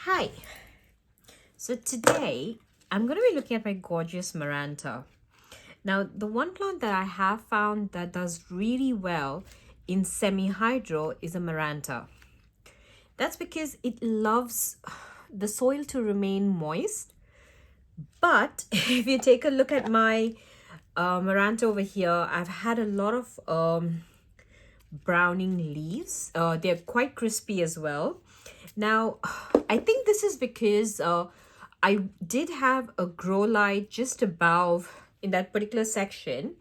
Hi, so today I'm going to be looking at my gorgeous Maranta. Now, the one plant that I have found that does really well in semi-hydro is a Maranta. That's because it loves the soil to remain moist. But if you take a look at my Maranta over here, I've had a lot of browning leaves. They're quite crispy as well. Now, I think this is because I did have a grow light just above in that particular section,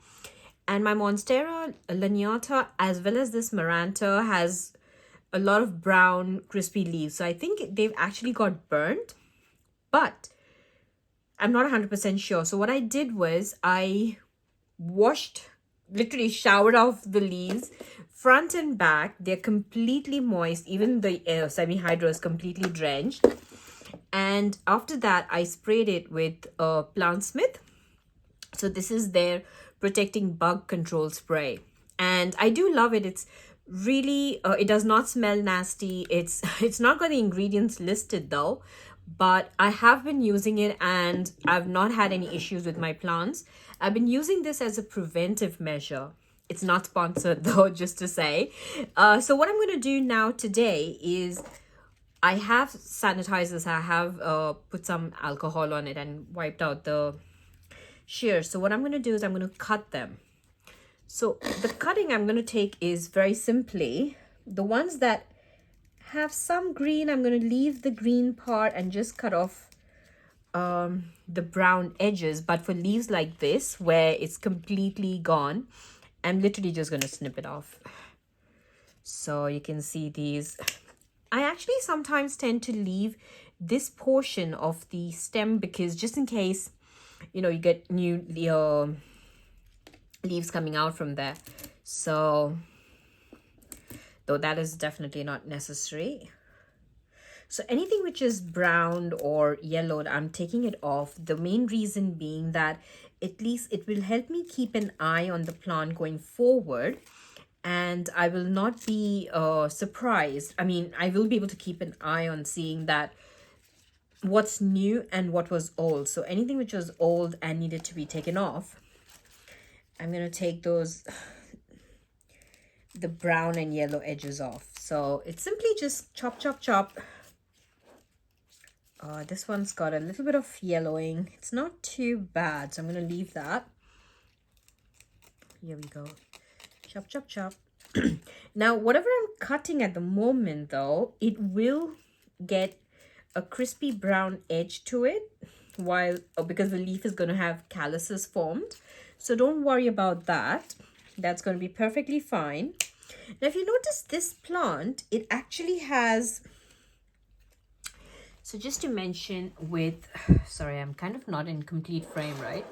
and my Monstera laniata as well as this Maranta has a lot of brown crispy leaves. So I think they've actually got burnt, but I'm not 100% sure. So what I did was I washed, literally showered off the leaves front and back. They're completely moist. Even the semi-hydro is completely drenched. And after that, I sprayed it with Plant Smith. So this is their protecting bug control spray. And I do love it. It's really, it does not smell nasty. It's not got the ingredients listed though. But I have been using it and I've not had any issues with my plants. I've been using this as a preventive measure. It's not sponsored though, just to say. So what I'm going to do now today is I have sanitized this. I have put some alcohol on it and wiped out the shears. So what I'm going to do is I'm going to cut them. So the cutting I'm going to take is very simply the ones that have some green. I'm going to leave the green part and just cut off the brown edges. But for leaves like this where it's completely gone, I'm literally just going to snip it off. So you can see these. I actually sometimes tend to leave this portion of the stem because just in case, you get new leaves coming out from there. So, though that is definitely not necessary. So anything which is browned or yellowed, I'm taking it off. The main reason being that at least it will help me keep an eye on the plant going forward. And I will not be surprised. I mean, I will be able to keep an eye on seeing that what's new and what was old. So anything which was old and needed to be taken off, I'm going to take those, the brown and yellow edges off. So it's simply just chop, chop, chop. This one's got a little bit of yellowing. It's not too bad, so I'm going to leave that. Here we go. Chop, chop, chop. Now, whatever I'm cutting at the moment, though, it will get a crispy brown edge to it because the leaf is going to have calluses formed. So don't worry about that. That's going to be perfectly fine. Now, if you notice this plant, it actually has... So just to mention sorry, I'm kind of not in complete frame, right?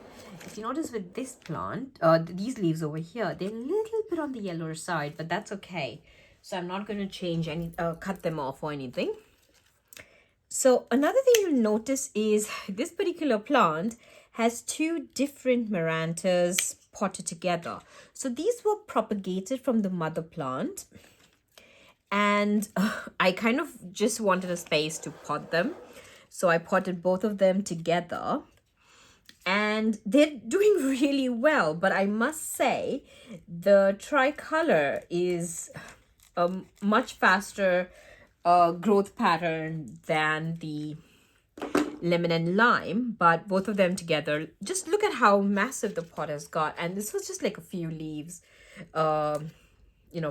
If you notice with this plant, these leaves over here, they're a little bit on the yellower side, but that's okay. So I'm not going to change any, cut them off or anything. So another thing you'll notice is this particular plant has two different marantas potted together. So these were propagated from the mother plant. And I kind of just wanted a space to pot them. So I potted both of them together. And they're doing really well. But I must say, the tricolor is a much faster growth pattern than the lemon and lime. But both of them together, just look at how massive the pot has got. And this was just like a few leaves,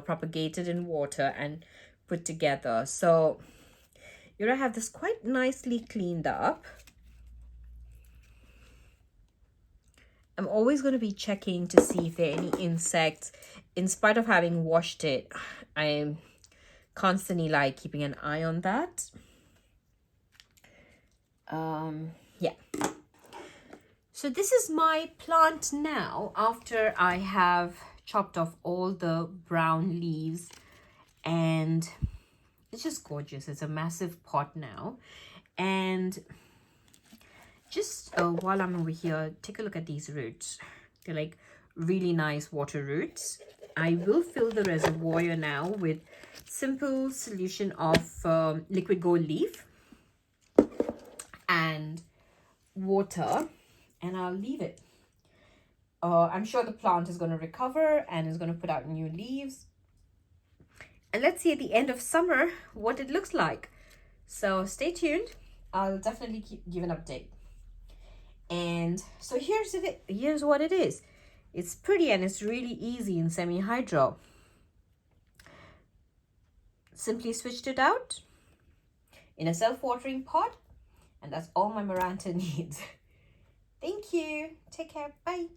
propagated in water and put together. So I have this quite nicely cleaned up. I'm always going to be checking to see if there are any insects. In spite of having washed it, I'm constantly keeping an eye on that. Yeah. So this is my plant now after I have chopped off all the brown leaves, and it's just gorgeous. It's a massive pot now. And just while I'm over here, take a look at these roots. They're like really nice water roots. I will fill the reservoir now with simple solution of liquid gold leaf. and water, and I'll leave it. I'm sure the plant is going to recover and is going to put out new leaves. And let's see at the end of summer what it looks like. So stay tuned. I'll definitely give an update. And so here's what it is. It's pretty and it's really easy in semi-hydro. Simply switched it out in a self-watering pot, and that's all my Maranta needs. Thank you. Take care. Bye.